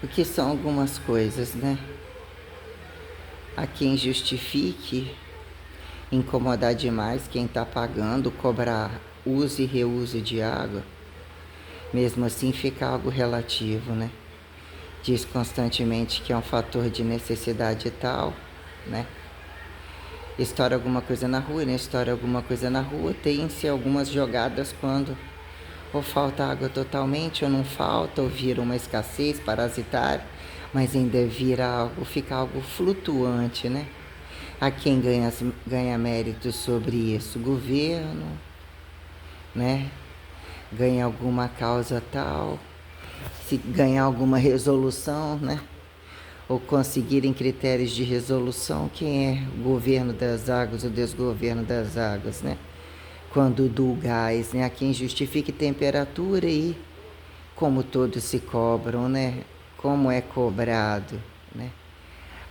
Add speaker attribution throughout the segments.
Speaker 1: O que são algumas coisas, né? Há quem justifique incomodar demais quem está pagando, cobrar uso e reuso de água. Mesmo assim fica algo relativo, né? Diz constantemente que é um fator de necessidade tal, né? Estoura alguma coisa na rua, né? Estoura alguma coisa na rua, tem-se algumas jogadas quando ou falta água totalmente, ou não falta, ou vira uma escassez parasitária, mas ainda vira algo, fica algo flutuante, né? A quem ganha mérito sobre isso? O governo, né? Ganha alguma causa tal, se ganhar alguma resolução, né? Ou conseguirem critérios de resolução, quem é o governo das águas, o desgoverno das águas, né? Quando do gás, né? A quem justifique temperatura e como todos se cobram, né? Como é cobrado, né?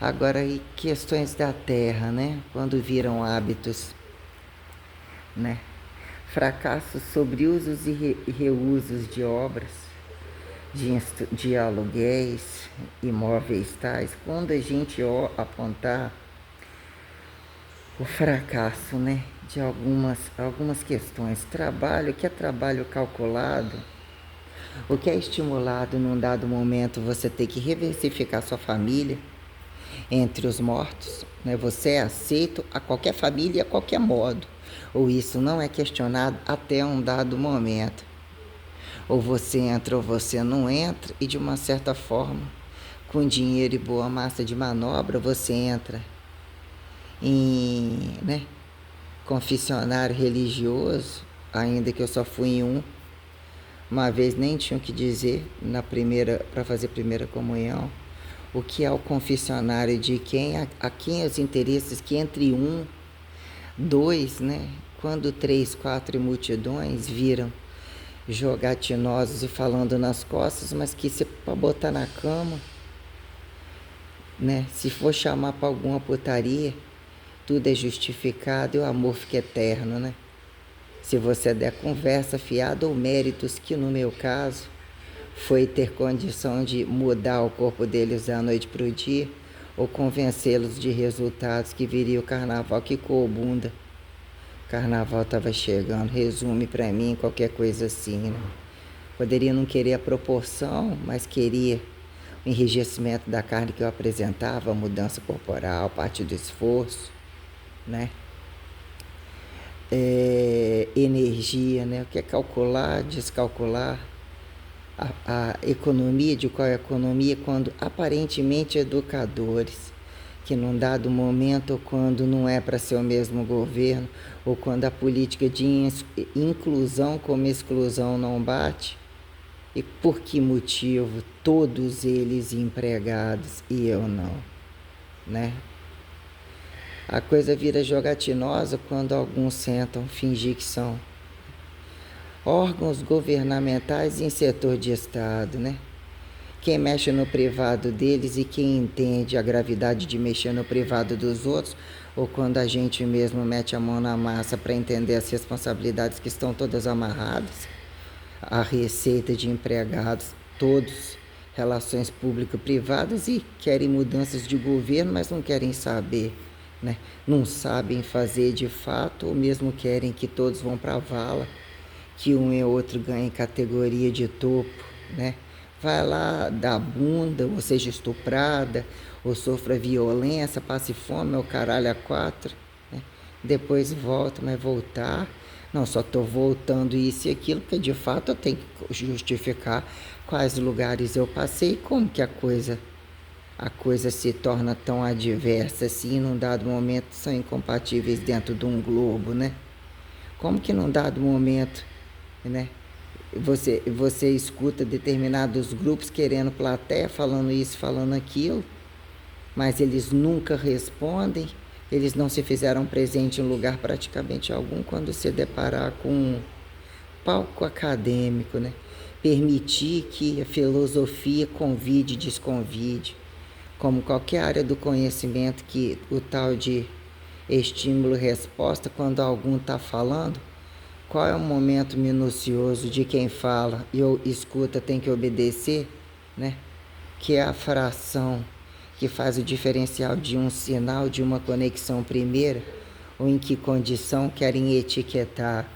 Speaker 1: Agora, e questões da terra, né? Quando viram hábitos, né? Fracassos sobre usos e reusos de obras, de aluguéis, imóveis tais. Quando a gente apontar o fracasso, né? De algumas questões. Trabalho, o que é trabalho calculado, o que é estimulado num dado momento, você tem que reversificar sua família entre os mortos, né? Você é aceito a qualquer família e a qualquer modo, ou isso não é questionado até um dado momento. Ou você entra ou você não entra, e de uma certa forma, com dinheiro e boa massa de manobra, você entra em, né, confessionário religioso, ainda que eu só fui em um. Uma vez nem tinha o que dizer para fazer primeira comunhão. O que é o confessionário de quem, a quem os interesses que entre um, dois, né? Quando três, quatro multidões viram jogatinosos e falando nas costas, mas que se para botar na cama, né? Se for chamar para alguma putaria, tudo é justificado e o amor fica eterno, né? Se você der conversa fiada ou méritos, que no meu caso foi ter condição de mudar o corpo deles da noite para o dia, ou convencê-los de resultados que viria o carnaval, que bunda. O carnaval estava chegando, resume para mim qualquer coisa assim, né? Poderia não querer a proporção, mas queria o enrijecimento da carne que eu apresentava, a mudança corporal, parte do esforço, né? Energia, né? O que é calcular, descalcular, a economia, de qual é a economia, quando aparentemente educadores, que num dado momento, ou quando não é para ser o mesmo governo, ou quando a política de inclusão como exclusão não bate, e por que motivo todos eles empregados e eu não, né? A coisa vira jogatinosa quando alguns sentam fingir que são órgãos governamentais em setor de Estado, né? Quem mexe no privado deles e quem entende a gravidade de mexer no privado dos outros, ou quando a gente mesmo mete a mão na massa para entender as responsabilidades que estão todas amarradas, a receita de empregados, todos, relações público-privadas, e querem mudanças de governo, mas não querem saber, né? Não sabem fazer de fato, ou mesmo querem que todos vão para a vala, que um e outro ganhem categoria de topo, né? Vai lá, dá bunda, ou seja estuprada, ou sofra violência, passe fome, ou caralho a quatro, né? Depois volta, mas voltar, não, só estou voltando isso e aquilo, porque de fato eu tenho que justificar quais lugares eu passei, como que a coisa se torna tão adversa assim, num dado momento são incompatíveis dentro de um globo, né? Como que num dado momento, né? Você escuta determinados grupos querendo plateia, falando isso, falando aquilo, mas eles nunca respondem, eles não se fizeram presente em lugar praticamente algum quando se deparar com um palco acadêmico, né? Permitir que a filosofia convide e desconvide, como qualquer área do conhecimento, que o tal de estímulo-resposta, quando algum está falando, qual é o momento minucioso de quem fala e ou escuta tem que obedecer, né? que é a fração que faz o diferencial de um sinal de uma conexão primeira, ou em que condição querem etiquetar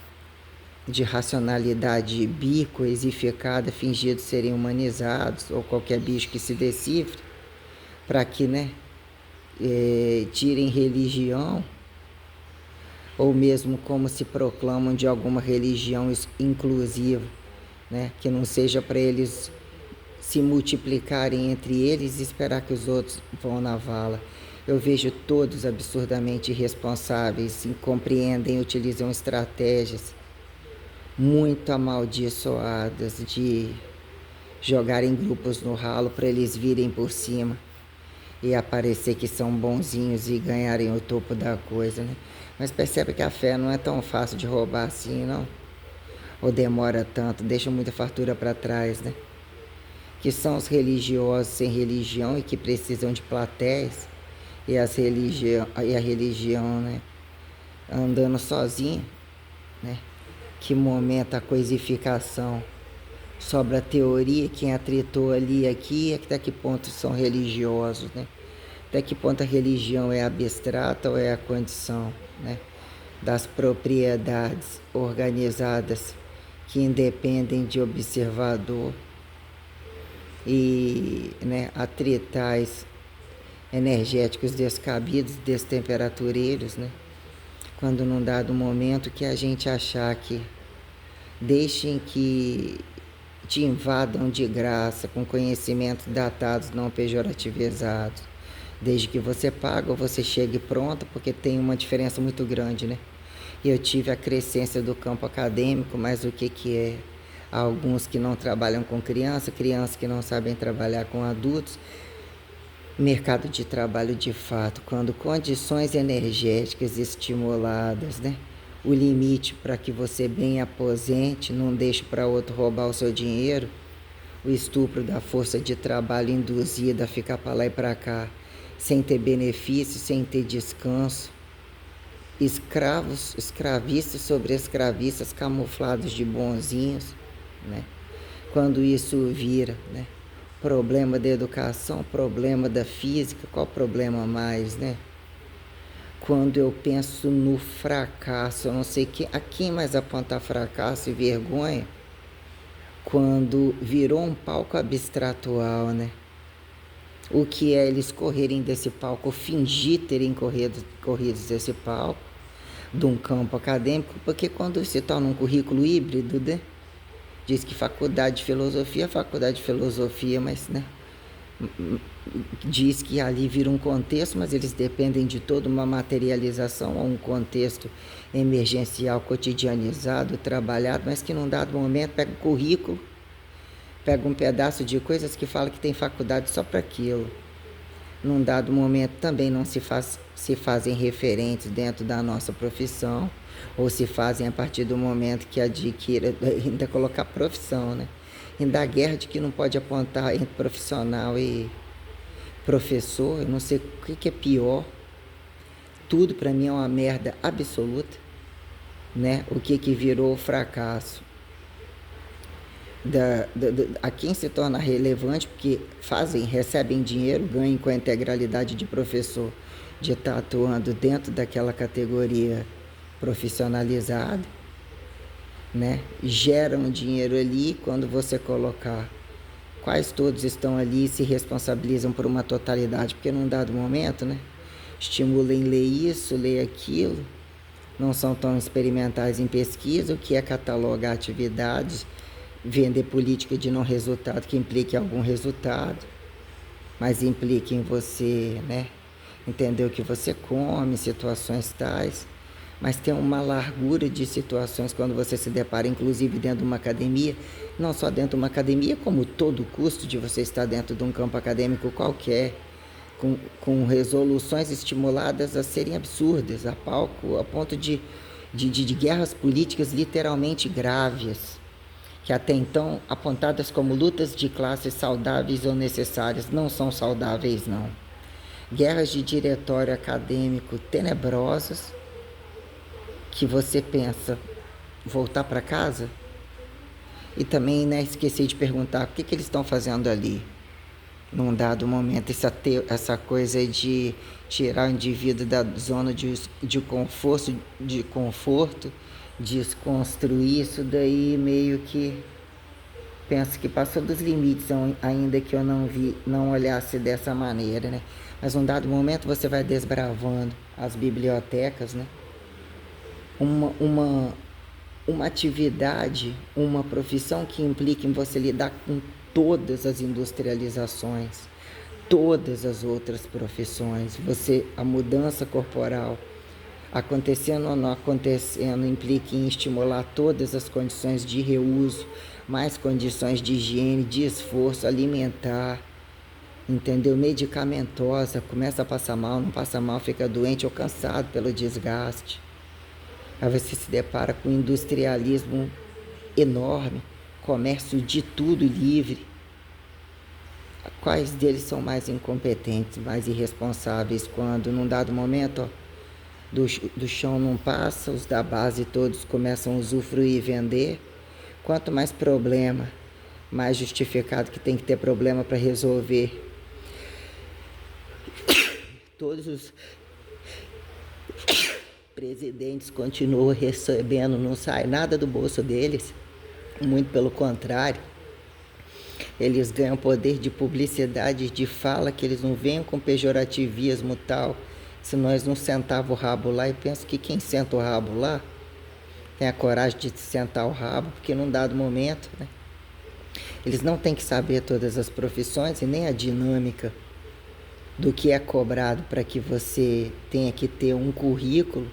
Speaker 1: de racionalidade bi coisificada, fingidos serem humanizados, ou qualquer bicho que se decifre, para que, né, tirem religião, ou mesmo como se proclamam de alguma religião inclusiva, né, que não seja para eles se multiplicarem entre eles e esperar que os outros vão na vala. Eu vejo todos absurdamente irresponsáveis, incompreendem, utilizam estratégias muito amaldiçoadas de jogarem grupos no ralo para eles virem por cima e aparecer que são bonzinhos e ganharem o topo da coisa, né? Mas percebe que a fé não é tão fácil de roubar assim, não? Ou demora tanto, deixa muita fartura para trás, né? Que são os religiosos sem religião e que precisam de plateias, e a religião, né, andando sozinha, né? Que momento a coisificação sobra a teoria, quem atritou ali e aqui, até que ponto são religiosos, né? Até que ponto a religião é abstrata ou é a condição, né, das propriedades organizadas que independem de observador e, né, atritais energéticos descabidos, destemperatureiros, né? Quando num dado momento que a gente achar que deixem que te invadam de graça com conhecimentos datados, não pejorativizados, desde que você paga ou você chegue pronto, porque tem uma diferença muito grande, né? E eu tive a crescência do campo acadêmico, mas o que é? Há alguns que não trabalham com crianças que não sabem trabalhar com adultos. Mercado de trabalho de fato, quando condições energéticas estimuladas, né? O limite para que você bem aposente, não deixe para outro roubar o seu dinheiro, o estupro da força de trabalho induzida a ficar para lá e para cá, sem ter benefício, sem ter descanso, escravos, escravistas sobre escravistas camuflados de bonzinhos, né? Quando isso vira, né, problema da educação, problema da física, qual problema mais, né? Quando eu penso no fracasso, eu não sei a quem mais apontar fracasso e vergonha, quando virou um palco abstratual, né? O que é eles correrem desse palco, fingir terem corridos desse palco, de um campo acadêmico, porque quando se torna um currículo híbrido, né? Diz que faculdade de filosofia, mas, né, diz que ali vira um contexto, mas eles dependem de toda uma materialização, um contexto emergencial, cotidianizado, trabalhado, mas que num dado momento pega o currículo, pega um pedaço de coisas que fala que tem faculdade só para aquilo. Num dado momento também não se fazem referentes dentro da nossa profissão, ou se fazem a partir do momento que adquira, ainda colocar profissão, né? Ainda a guerra de que não pode apontar entre profissional e professor, eu não sei o que é pior. Tudo para mim é uma merda absoluta, né? O que virou fracasso a quem se torna relevante, porque recebem dinheiro, ganham com a integralidade de professor, de estar atuando dentro daquela categoria profissionalizada, né? Geram dinheiro ali. Quando você colocar quais todos estão ali e se responsabilizam por uma totalidade, porque num dado momento, né, estimulem ler isso, ler aquilo, não são tão experimentais em pesquisa, o que é catalogar atividades, vender política de não resultado que implique algum resultado, mas implique em você, né, entender o que você come, situações tais. Mas tem uma largura de situações quando você se depara, inclusive dentro de uma academia, não só dentro de uma academia, como todo o custo de você estar dentro de um campo acadêmico qualquer, com resoluções estimuladas a serem absurdas, a ponto de guerras políticas literalmente graves, que até então apontadas como lutas de classes saudáveis ou necessárias, não são saudáveis, não. Guerras de diretório acadêmico tenebrosas, que você pensa voltar para casa. E também, né, esqueci de perguntar o que eles estão fazendo ali. num dado momento, essa coisa de tirar o indivíduo da zona de conforto, desconstruir isso daí meio que penso que passou dos limites, ainda que eu não olhasse dessa maneira, né? Mas num dado momento você vai desbravando as bibliotecas, né? Uma, uma, uma atividade, uma profissão que implica em você lidar com todas as industrializações, todas as outras profissões, a mudança corporal, acontecendo ou não acontecendo, implica em estimular todas as condições de reuso, mais condições de higiene, de esforço alimentar, entendeu? Medicamentosa, começa a passar mal, não passa mal, fica doente ou cansado pelo desgaste. Aí você se depara com um industrialismo enorme, comércio de tudo livre. Quais deles são mais incompetentes, mais irresponsáveis quando, num dado momento, do chão não passa, os da base todos começam a usufruir e vender? Quanto mais problema, mais justificado que tem que ter problema para resolver. Todos os presidentes continuam recebendo, não sai nada do bolso deles, muito pelo contrário. Eles ganham poder de publicidade, de fala, que eles não venham com pejorativismo tal. Se nós não sentava o rabo lá, e penso que quem senta o rabo lá tem a coragem de sentar o rabo, porque num dado momento, né, eles não têm que saber todas as profissões e nem a dinâmica do que é cobrado para que você tenha que ter um currículo.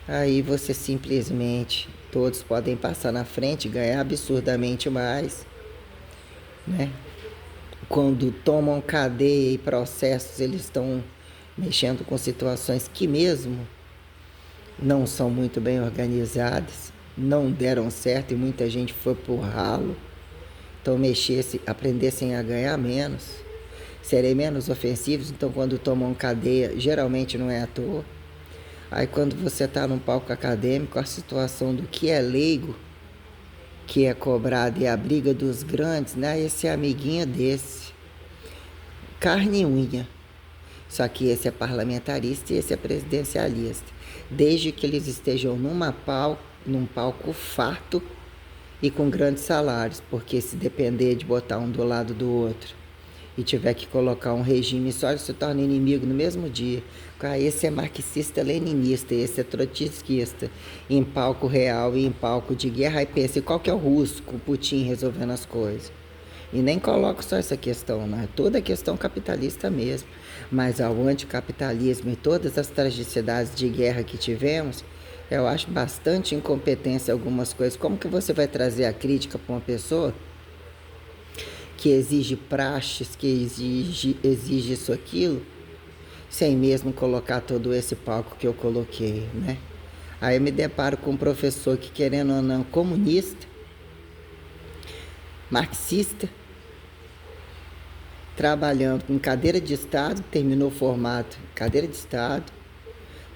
Speaker 1: Aí você simplesmente, todos podem passar na frente e ganhar absurdamente mais, né? Quando tomam cadeia e processos, eles estão mexendo com situações que mesmo não são muito bem organizadas, não deram certo e muita gente foi por ralo. Então aprendessem a ganhar menos, serem menos ofensivos. Então quando tomam cadeia, geralmente não é à toa. Aí quando você está num palco acadêmico, a situação do que é leigo, que é cobrado, e a briga dos grandes, né? Esse é amiguinho desse, carne e unha. Só que esse é parlamentarista e esse é presidencialista. Desde que eles estejam num palco farto e com grandes salários, porque se depender de botar um do lado do outro e tiver que colocar um regime só, ele se torna inimigo no mesmo dia. Esse é marxista-leninista, esse é trotskista, em palco real e em palco de guerra. Aí pensa, qual que é o russo com o Putin resolvendo as coisas? E nem coloco só essa questão, né? Toda a questão capitalista mesmo. Mas ao anticapitalismo e todas as tragicidades de guerra que tivemos, eu acho bastante incompetência algumas coisas. Como que você vai trazer a crítica para uma pessoa que exige praxes, que exige isso, aquilo, sem mesmo colocar todo esse palco que eu coloquei, né? Aí eu me deparo com um professor que, querendo ou não, comunista, marxista, trabalhando com cadeira de Estado, terminou formado em cadeira de Estado,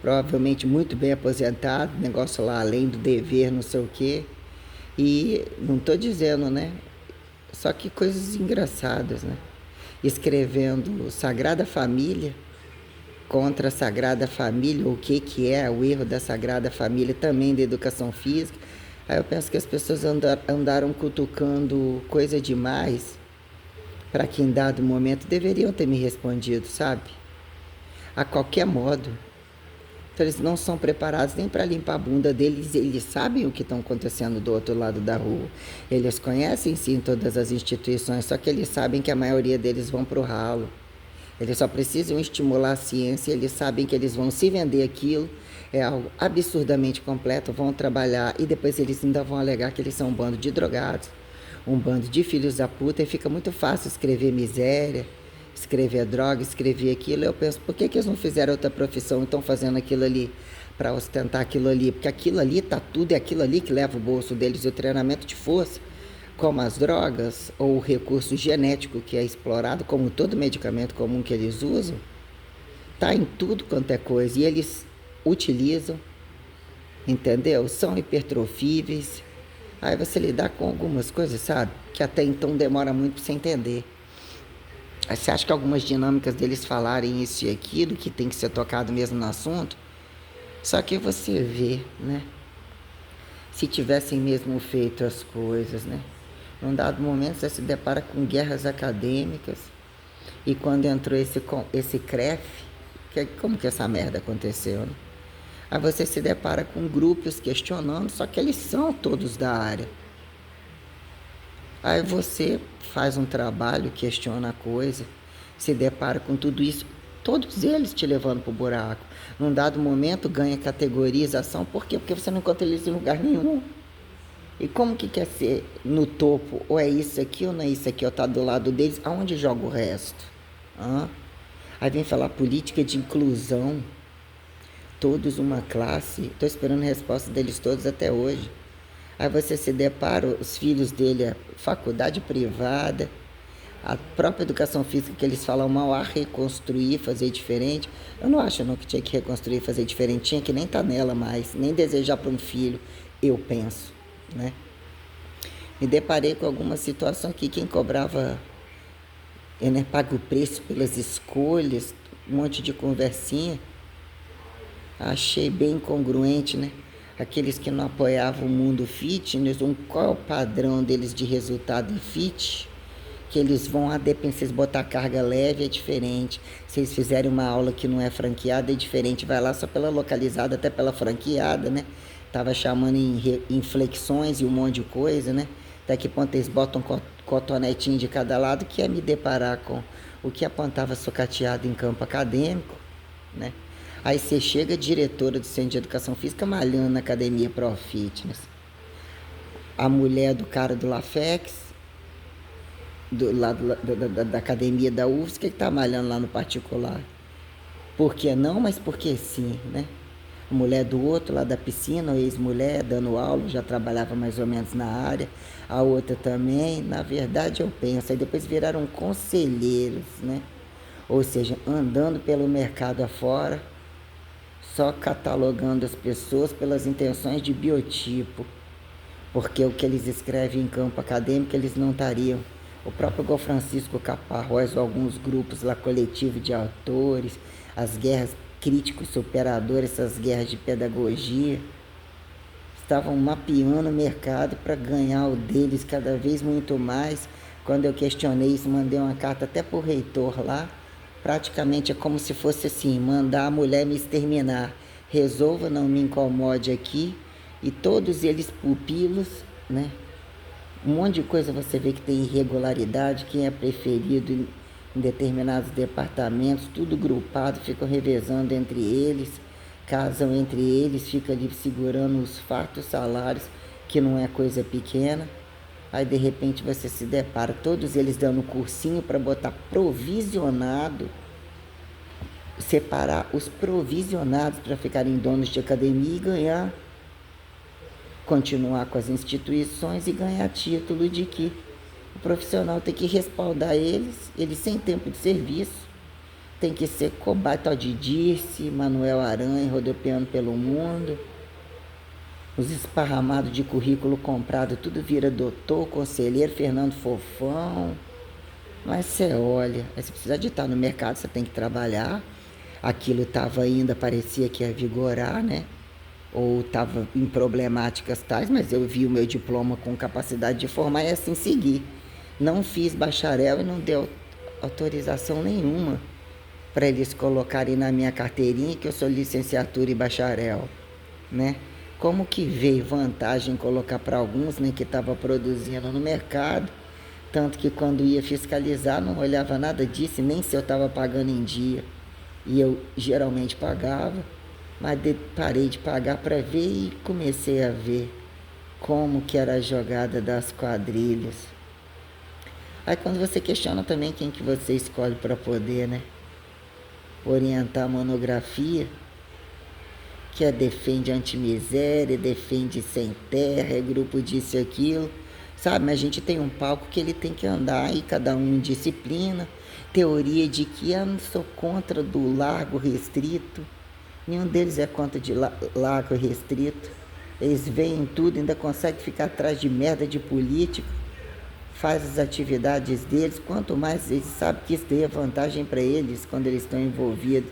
Speaker 1: provavelmente muito bem aposentado, negócio lá além do dever, não sei o quê. E não estou dizendo, né? Só que coisas engraçadas, né? Escrevendo Sagrada Família, contra a Sagrada Família, o que é o erro da Sagrada Família, também da educação física. Aí eu penso que as pessoas andaram cutucando coisa demais para que em dado momento deveriam ter me respondido, sabe? A qualquer modo. Então eles não são preparados nem para limpar a bunda deles, eles sabem o que está acontecendo do outro lado da rua. Eles conhecem sim todas as instituições, só que eles sabem que a maioria deles vão para o ralo. Eles só precisam estimular a ciência, eles sabem que eles vão se vender aquilo, é algo absurdamente completo, vão trabalhar e depois eles ainda vão alegar que eles são um bando de drogados, um bando de filhos da puta, e fica muito fácil escrever miséria, escrever droga, escrever aquilo. Eu penso, por que eles não fizeram outra profissão e estão fazendo aquilo ali para ostentar aquilo ali? Porque aquilo ali tá tudo, é aquilo ali que leva o bolso deles, o treinamento de força, como as drogas ou o recurso genético que é explorado, como todo medicamento comum que eles usam, tá em tudo quanto é coisa e eles utilizam, entendeu? São hipertrofíveis. Aí você lidar com algumas coisas, sabe? Que até então demora muito para você entender. Você acha que algumas dinâmicas deles falarem isso e aquilo, que tem que ser tocado mesmo no assunto? Só que você vê, né? Se tivessem mesmo feito as coisas, né? Num dado momento você se depara com guerras acadêmicas. E quando entrou esse CREF, como que essa merda aconteceu, né? Aí você se depara com grupos questionando, só que eles são todos da área. Aí você faz um trabalho, questiona a coisa, se depara com tudo isso, todos eles te levando pro buraco. Num dado momento ganha categorização, por quê? Porque você não encontra eles em lugar nenhum. E como que quer ser no topo? Ou é isso aqui ou não é isso aqui, ou tá do lado deles, aonde joga o resto? Hã? Aí vem falar política de inclusão, todos uma classe, estou esperando a resposta deles todos até hoje. Aí você se depara, os filhos dele, a faculdade privada, a própria educação física que eles falam mal, a reconstruir, fazer diferente. Eu não acho não que tinha que reconstruir, fazer diferente, tinha que nem estar nela mais, nem desejar para um filho, eu penso, né? Me deparei com alguma situação que quem cobrava, né, paga o preço pelas escolhas, um monte de conversinha, achei bem incongruente, né? Aqueles que não apoiavam o mundo fitness, qual é o padrão deles de resultado em fit? Que eles vão, depende, se eles botar carga leve é diferente, se eles fizerem uma aula que não é franqueada é diferente, vai lá só pela localizada, até pela franqueada, né? Tava chamando em flexões e um monte de coisa, né? Até que ponto eles botam cotonetinho de cada lado, que é me deparar com o que apontava sucateado em campo acadêmico, né? Aí você chega, diretora do Centro de Educação Física, malhando na academia Pro Fitness. A mulher do cara do Lafex, da academia da UFSC, que tá malhando lá no particular. Por que não, mas por que sim, né? A mulher do outro lá da piscina, ex-mulher, dando aula, já trabalhava mais ou menos na área. A outra também, na verdade eu penso, aí depois viraram conselheiros, né? Ou seja, andando pelo mercado afora, só catalogando as pessoas pelas intenções de biotipo, porque o que eles escrevem em campo acadêmico eles não estariam. O próprio Gol Francisco Caparrós, ou alguns grupos lá, coletivo de autores, as guerras críticos superadores, essas guerras de pedagogia, estavam mapeando o mercado para ganhar o deles cada vez muito mais. Quando eu questionei isso, mandei uma carta até para o reitor lá. Praticamente é como se fosse assim, mandar a mulher me exterminar. Resolva, não me incomode aqui. E todos eles pupilos, né? Um monte de coisa você vê que tem irregularidade, quem é preferido em determinados departamentos, tudo grupado, ficam revezando entre eles, casam entre eles, fica ali segurando os fartos salários, que não é coisa pequena. Aí de repente você se depara, todos eles dando cursinho para botar provisionado, separar os provisionados para ficarem donos de academia e ganhar, continuar com as instituições e ganhar título de que o profissional tem que respaldar eles sem tempo de serviço, tem que ser cobaia, tal de Dirce, Manuel Aranha, rodopiando pelo mundo. Os esparramados de currículo comprado, tudo vira doutor, conselheiro, Fernando Fofão. Mas você olha, aí você precisa de estar no mercado, você tem que trabalhar. Aquilo estava ainda, parecia que ia vigorar, né? Ou estava em problemáticas tais, mas eu vi o meu diploma com capacidade de formar e assim seguir. Não fiz bacharel e não deu autorização nenhuma para eles colocarem na minha carteirinha que eu sou licenciatura e bacharel, né? Como que veio vantagem colocar para alguns, né, que estava produzindo no mercado, tanto que quando ia fiscalizar não olhava nada disso, nem se eu estava pagando em dia. E eu geralmente pagava, mas parei de pagar para ver e comecei a ver como que era a jogada das quadrilhas. Aí quando você questiona também quem que você escolhe para poder, né, orientar a monografia, que defende antimiséria, defende sem terra, é grupo disso e aquilo, sabe? Mas a gente tem um palco que ele tem que andar e cada um em disciplina, teoria de que eu não sou contra do largo restrito, nenhum deles é contra de largo restrito, eles veem tudo, ainda conseguem ficar atrás de merda de político, faz as atividades deles, quanto mais eles sabem que isso daí é vantagem para eles quando eles estão envolvidos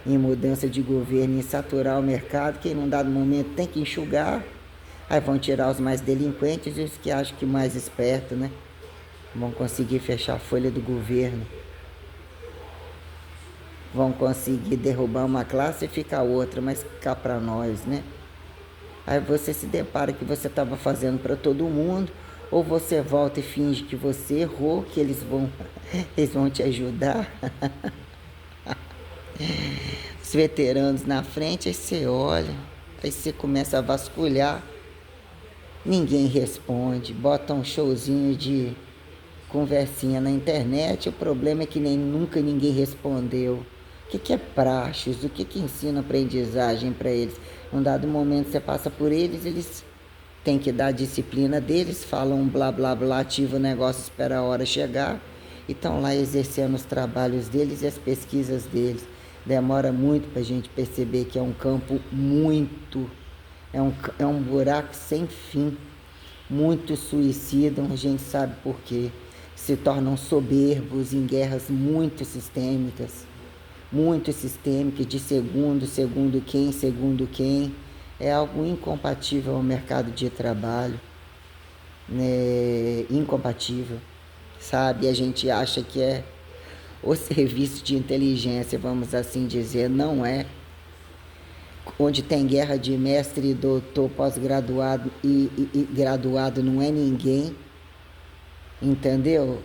Speaker 1: em mudança de governo, em saturar o mercado, que em um dado momento tem que enxugar, aí vão tirar os mais delinquentes e os que acham que mais esperto, né? Vão conseguir fechar a folha do governo, vão conseguir derrubar uma classe e ficar outra, mas cá para nós, né? Aí você se depara que você estava fazendo para todo mundo, ou você volta e finge que você errou, que eles vão te ajudar. Os veteranos na frente, aí você olha, aí você começa a vasculhar, ninguém responde, bota um showzinho de conversinha na internet, o problema é que nem nunca ninguém respondeu. O que é praxis? O que ensina aprendizagem para eles? Num dado momento você passa por eles, eles têm que dar a disciplina deles, falam um blá blá blá, ativa o negócio, espera a hora chegar, e estão lá exercendo os trabalhos deles e as pesquisas deles. Demora muito para a gente perceber que é um campo é um buraco sem fim. Muitos suicidam, a gente sabe por quê. Se tornam soberbos em guerras muito sistêmicas, de segundo quem. É algo incompatível ao mercado de trabalho, né? Incompatível, sabe? A gente acha que é o serviço de inteligência, vamos assim dizer, não é. Onde tem guerra de mestre, doutor, pós-graduado e graduado, não é ninguém, entendeu?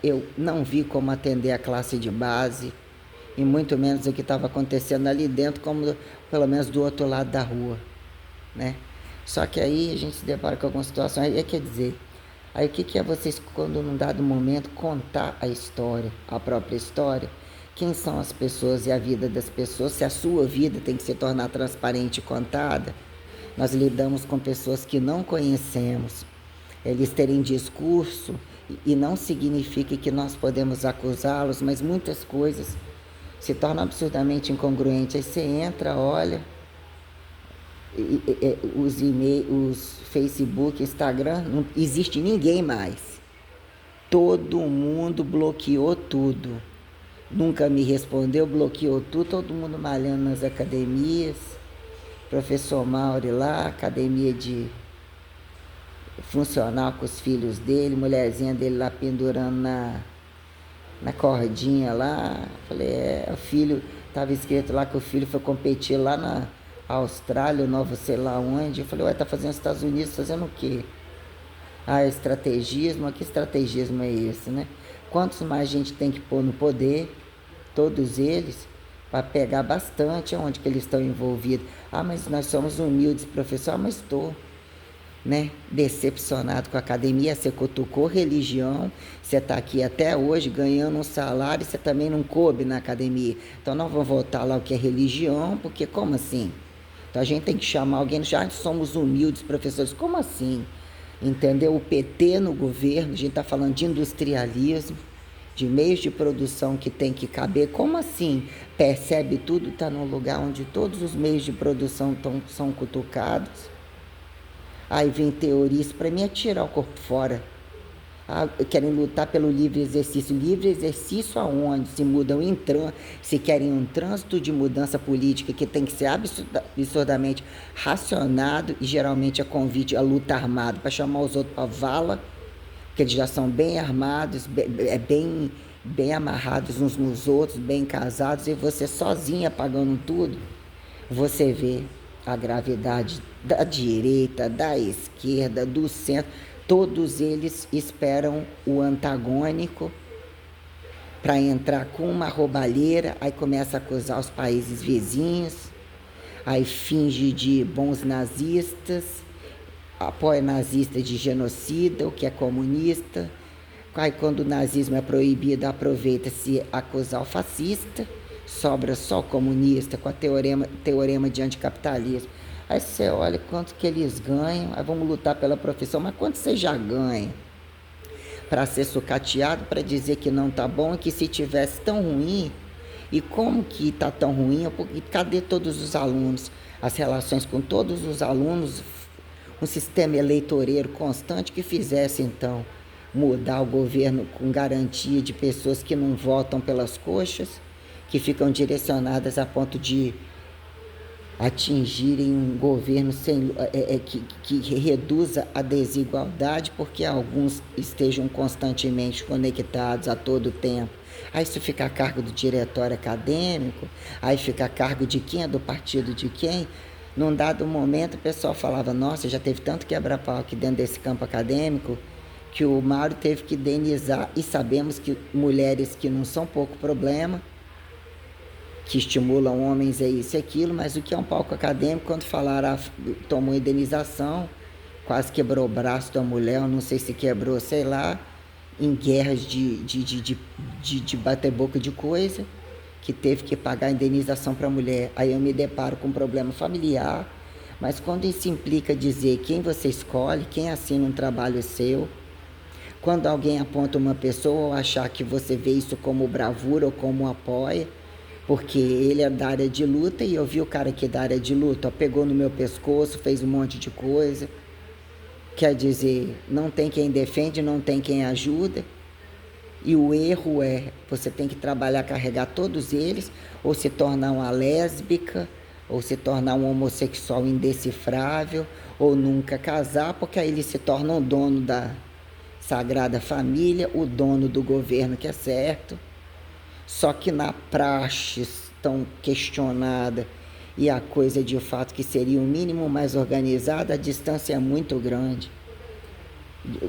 Speaker 1: Eu não vi como atender a classe de base, e muito menos o que estava acontecendo ali dentro, como pelo menos do outro lado da rua, né? Só que aí a gente se depara com algumas situações, quer dizer, aí o que é vocês, quando num dado momento, contar a história, a própria história? Quem são as pessoas e a vida das pessoas? Se a sua vida tem que se tornar transparente e contada, nós lidamos com pessoas que não conhecemos. Eles terem discurso e não significa que nós podemos acusá-los, mas muitas coisas se tornam absurdamente incongruentes. Aí você entra, olha, os e-mails, os Facebook, Instagram, não existe ninguém mais. Todo mundo bloqueou tudo. Nunca me respondeu, bloqueou tudo, todo mundo malhando nas academias. Professor Mauri lá, academia de funcional com os filhos dele, mulherzinha dele lá pendurando na cordinha lá. Falei, o filho, estava escrito lá que o filho foi competir lá na Austrália, Novo sei lá onde. Eu falei, tá fazendo nos Estados Unidos, fazendo o quê? Estrategismo, que estrategismo é esse, né? Quantos mais a gente tem que pôr no poder, todos eles, para pegar bastante onde que eles estão envolvidos. Mas nós somos humildes, professor, mas estou, né, decepcionado com a academia. Você cutucou religião, você está aqui até hoje ganhando um salário, você também não coube na academia. Então nós vamos voltar lá o que é religião, porque como assim? Então a gente tem que chamar alguém, já somos humildes, professores, como assim? Entendeu? O PT no governo, a gente está falando de industrialismo, de meios de produção que tem que caber. Como assim? Percebe tudo, está num lugar onde todos os meios de produção são cutucados. Aí vem teorias, para mim é tirar o corpo fora. Querem lutar pelo livre exercício. Livre exercício aonde? Se querem um trânsito de mudança política que tem que ser absurdamente racionado, e geralmente é convite à luta armada, para chamar os outros para vala, porque eles já são bem armados, bem amarrados uns nos outros, bem casados, e você sozinha pagando tudo. Você vê a gravidade da direita, da esquerda, do centro. Todos eles esperam o antagônico para entrar com uma roubalheira, aí começa a acusar os países vizinhos, aí finge de bons nazistas, apoia nazista de genocida, o que é comunista. Aí quando o nazismo é proibido, aproveita-se acusar o fascista, sobra só o comunista com a teorema de anticapitalismo. Aí você olha quanto que eles ganham, aí vamos lutar pela profissão, mas quanto você já ganha? Para ser sucateado, para dizer que não tá bom, e que se tivesse tão ruim, e como que tá tão ruim, e cadê todos os alunos? As relações com todos os alunos, um sistema eleitoreiro constante que fizesse então mudar o governo com garantia de pessoas que não votam pelas coxas, que ficam direcionadas a ponto de atingirem um governo que reduza a desigualdade, porque alguns estejam constantemente conectados a todo tempo. Aí isso fica a cargo do diretório acadêmico, aí fica a cargo de quem é do partido de quem. Num dado momento o pessoal falava, nossa, já teve tanto quebra-pau aqui dentro desse campo acadêmico, que o Mauro teve que indenizar, e sabemos que mulheres que não são pouco problema, que estimulam homens a isso e aquilo, mas o que é um palco acadêmico, quando falaram, tomou indenização, quase quebrou o braço da mulher, eu não sei se quebrou, sei lá, em guerras de bater boca de coisa, que teve que pagar a indenização para a mulher. Aí eu me deparo com um problema familiar, mas quando isso implica dizer quem você escolhe, quem assina um trabalho seu, quando alguém aponta uma pessoa ou achar que você vê isso como bravura ou como apoia, porque ele é da área de luta e eu vi o cara aqui da área de luta, ó, pegou no meu pescoço, fez um monte de coisa. Quer dizer, não tem quem defende, não tem quem ajuda. E o erro é, você tem que trabalhar, carregar todos eles, ou se tornar uma lésbica, ou se tornar um homossexual indecifrável, ou nunca casar, porque aí eles se tornam dono da Sagrada Família, o dono do governo que é certo. Só que na praxe tão questionada e a coisa de fato que seria o mínimo mais organizada, a distância é muito grande.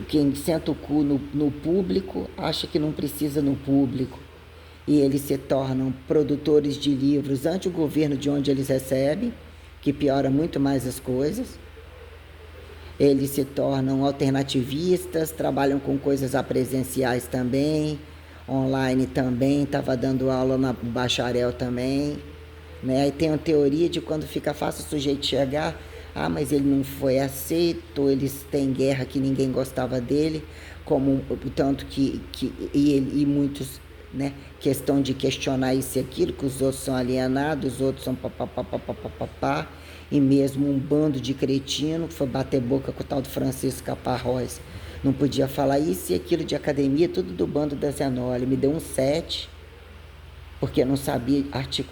Speaker 1: Quem senta o cu no público acha que não precisa no público. E eles se tornam produtores de livros ante o governo de onde eles recebem, que piora muito mais as coisas. Eles se tornam alternativistas, trabalham com coisas presenciais também, online também, estava dando aula na bacharel também, né? Aí tem a teoria de quando fica fácil o sujeito chegar, mas ele não foi aceito, eles têm guerra que ninguém gostava dele, como tanto e muitos, né? Questão de questionar isso e aquilo, que os outros são alienados, os outros são papapá, e mesmo um bando de cretino que foi bater boca com o tal do Francisco Caparrós. Não podia falar isso e aquilo de academia, tudo do bando da Zenoli. Me deu um 7, porque eu não sabia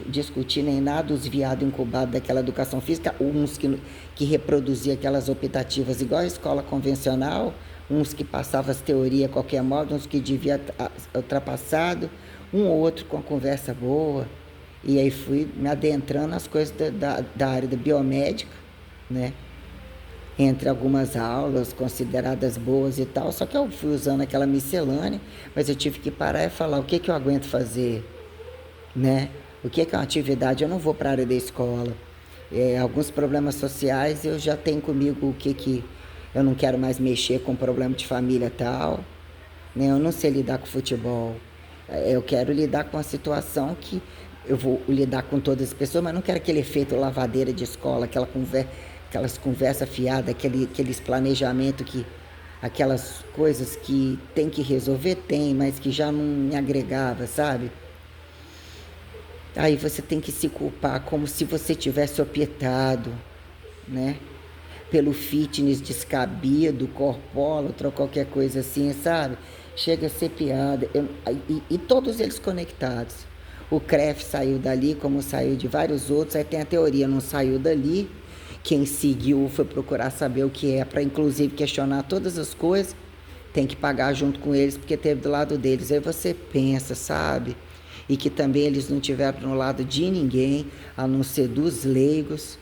Speaker 1: discutir nem nada, os viados incubados daquela educação física, uns que reproduziam aquelas optativas igual a escola convencional, uns que passavam as teorias a qualquer modo, uns que devia ultrapassado, um ou outro com a conversa boa. E aí fui me adentrando nas coisas da área da biomédica, né? Entre algumas aulas consideradas boas e tal, só que eu fui usando aquela miscelânea, mas eu tive que parar e falar o que eu aguento fazer, né? O que é uma atividade? Eu não vou para a área da escola. Alguns problemas sociais eu já tenho comigo o que eu não quero mais mexer com problema de família e tal, né? Eu não sei lidar com futebol. Eu quero lidar com a situação que eu vou lidar com todas as pessoas, mas não quero aquele efeito lavadeira de escola, aquelas conversas fiadas, aqueles planejamentos aquelas coisas que tem que resolver, mas que já não me agregava, sabe? Aí você tem que se culpar como se você tivesse optado, né? Pelo fitness descabido, corpólatra ou qualquer coisa assim, sabe? Chega a ser piada. E todos eles conectados. O CREF saiu dali, como saiu de vários outros. Aí tem a teoria, não saiu dali. Quem seguiu foi procurar saber o que é, para inclusive questionar todas as coisas. Tem que pagar junto com eles, porque teve do lado deles. Aí você pensa, sabe? E que também eles não tiveram no lado de ninguém, a não ser dos leigos,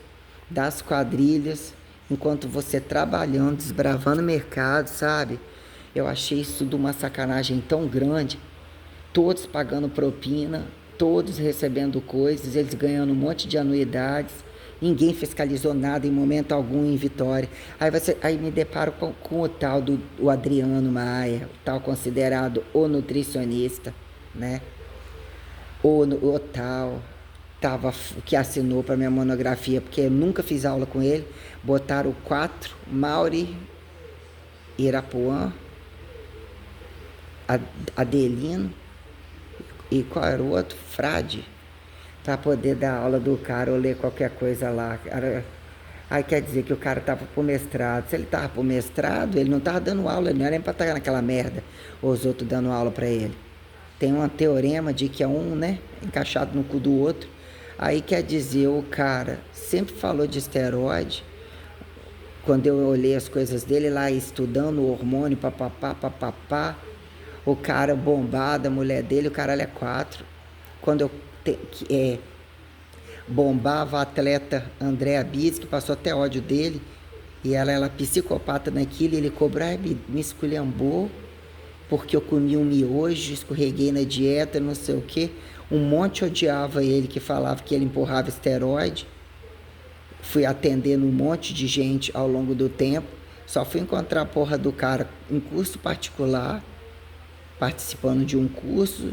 Speaker 1: das quadrilhas, enquanto você trabalhando, desbravando o mercado, sabe? Eu achei isso de uma sacanagem tão grande. Todos pagando propina, todos recebendo coisas, eles ganhando um monte de anuidades, ninguém fiscalizou nada em momento algum em Vitória. Aí me deparo com o tal do Adriano Maia, o tal considerado o nutricionista, né? O tal que assinou para minha monografia, porque eu nunca fiz aula com ele. Botaram 4, Mauri, Irapuã, Adelino e qual era o outro? Frade, para poder dar aula do cara ou ler qualquer coisa lá. Cara, Aí quer dizer que o cara tava pro mestrado. Se ele tava pro mestrado, ele não tava dando aula, ele não era nem pra estar naquela merda, os outros dando aula pra ele. Tem um teorema de que é um, né, encaixado no cu do outro. Aí quer dizer, o cara sempre falou de esteroide. Quando eu olhei as coisas dele lá, estudando o hormônio, papapá, papapá, o cara bombado, a mulher dele, o caralho é quatro. Quando eu bombava a atleta Andréa Bis, que passou até ódio dele, e ela era psicopata naquilo, e ele cobrou, me esculhambou, porque eu comi um miojo, escorreguei na dieta, não sei o que. Um monte odiava ele, que falava que ele empurrava esteroide. Fui atendendo um monte de gente ao longo do tempo. Só fui encontrar a porra do cara em curso particular, participando de um curso.